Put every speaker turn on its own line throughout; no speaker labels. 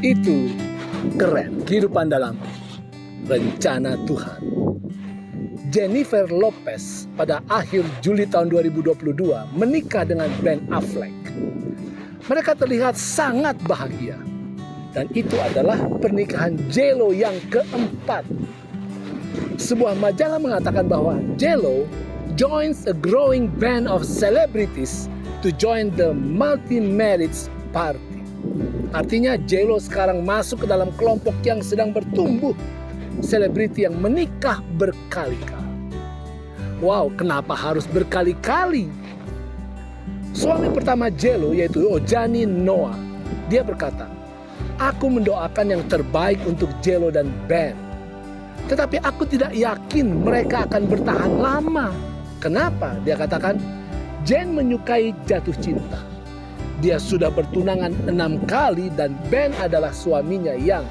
Itu keren, kehidupan dalam rencana Tuhan. Jennifer Lopez pada akhir Juli tahun 2022 menikah dengan Ben Affleck. Mereka terlihat sangat bahagia. Dan itu adalah pernikahan J.Lo yang keempat. Sebuah majalah mengatakan bahwa J.Lo joins a growing band of celebrities to join the multi-marriage party. Artinya J.Lo sekarang masuk ke dalam kelompok yang sedang bertumbuh, selebriti yang menikah berkali-kali. Wow, kenapa harus berkali-kali? Suami pertama J.Lo yaitu Ojani Noah, dia berkata, "Aku mendoakan yang terbaik untuk J.Lo dan Ben. Tetapi aku tidak yakin mereka akan bertahan lama." Kenapa? Dia katakan, Jen menyukai jatuh cinta. Dia sudah bertunangan 6 kali dan Ben adalah suaminya yang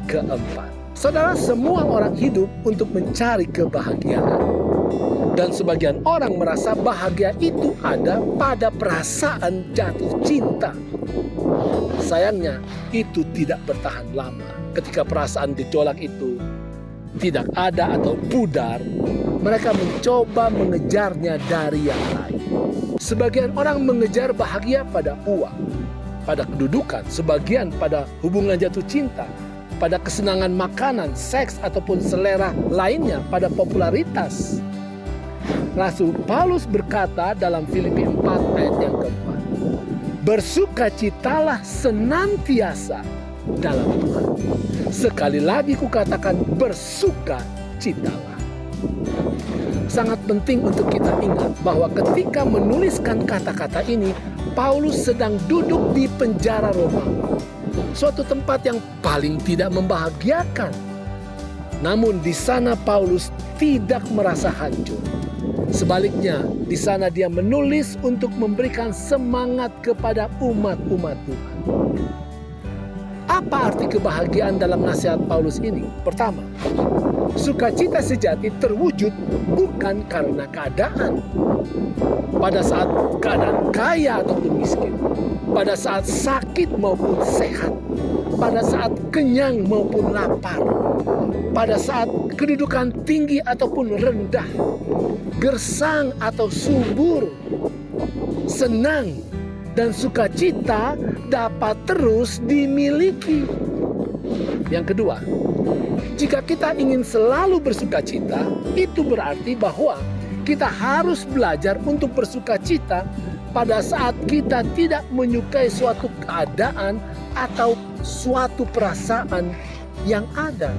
keempat. Saudara, semua orang hidup untuk mencari kebahagiaan. Dan sebagian orang merasa bahagia itu ada pada perasaan jatuh cinta. Sayangnya, itu tidak bertahan lama. Ketika perasaan gejolak itu tidak ada atau pudar, mereka mencoba mengejarnya dari yang lain. Sebagian orang mengejar bahagia pada uang, pada kedudukan, sebagian pada hubungan jatuh cinta, pada kesenangan makanan, seks, ataupun selera lainnya, pada popularitas. Rasul Paulus berkata dalam Filipi 4 ayat yang keempat, "Bersukacitalah senantiasa dalam Tuhan." Sekali lagi kukatakan, bersukacitalah. Sangat penting untuk kita ingat bahwa ketika menuliskan kata-kata ini, Paulus sedang duduk di penjara Romawi, suatu tempat yang paling tidak membahagiakan. Namun di sana Paulus tidak merasa hancur. Sebaliknya, di sana dia menulis untuk memberikan semangat kepada umat-umat Tuhan. Apa arti kebahagiaan dalam nasihat Paulus ini? Pertama, sukacita sejati terwujud bukan karena keadaan. Pada saat keadaan kaya ataupun miskin, pada saat sakit maupun sehat, pada saat kenyang maupun lapar, pada saat kedudukan tinggi ataupun rendah, gersang atau subur, senang dan sukacita dapat terus dimiliki. Yang kedua, jika kita ingin selalu bersukacita, itu berarti bahwa kita harus belajar untuk bersukacita pada saat kita tidak menyukai suatu keadaan atau suatu perasaan yang ada.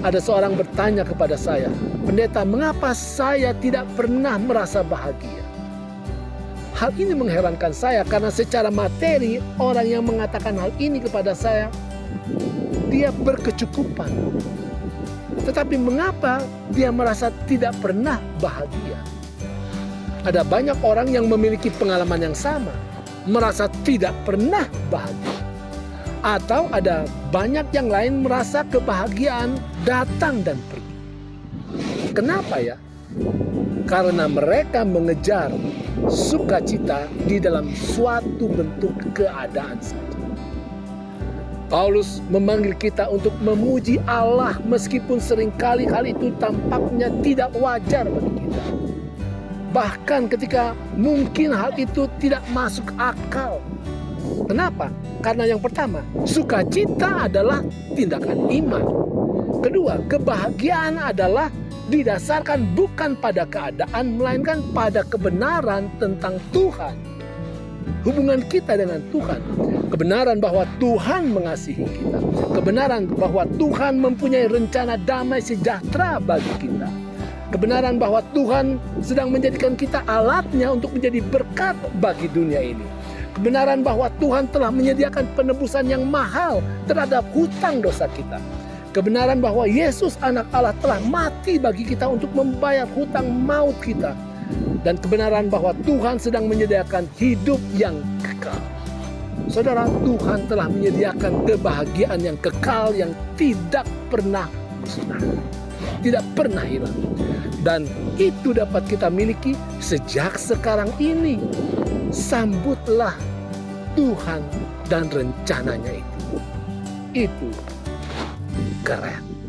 Ada seorang bertanya kepada saya, "Pendeta, mengapa saya tidak pernah merasa bahagia?" Hal ini mengherankan saya karena secara materi orang yang mengatakan hal ini kepada saya, dia berkecukupan. Tetapi mengapa dia merasa tidak pernah bahagia? Ada banyak orang yang memiliki pengalaman yang sama, merasa tidak pernah bahagia. Atau ada banyak yang lain merasa kebahagiaan datang dan pergi. Kenapa ya? Karena mereka mengejar sukacita di dalam suatu bentuk keadaan saja. Paulus memanggil kita untuk memuji Allah meskipun seringkali hal itu tampaknya tidak wajar bagi kita. Bahkan ketika mungkin hal itu tidak masuk akal. Kenapa? Karena yang pertama, sukacita adalah tindakan iman. Kedua, kebahagiaan adalah didasarkan bukan pada keadaan, melainkan pada kebenaran tentang Tuhan. Hubungan kita dengan Tuhan. Kebenaran bahwa Tuhan mengasihi kita. Kebenaran bahwa Tuhan mempunyai rencana damai sejahtera bagi kita. Kebenaran bahwa Tuhan sedang menjadikan kita alatnya untuk menjadi berkat bagi dunia ini. Kebenaran bahwa Tuhan telah menyediakan penebusan yang mahal terhadap hutang dosa kita. Kebenaran bahwa Yesus anak Allah telah mati bagi kita untuk membayar hutang maut kita. Dan kebenaran bahwa Tuhan sedang menyediakan hidup yang kekal. Saudara, Tuhan telah menyediakan kebahagiaan yang kekal yang tidak pernah musnah, tidak pernah hilang. Dan itu dapat kita miliki sejak sekarang ini. Sambutlah Tuhan dan rencananya itu. Itu keren.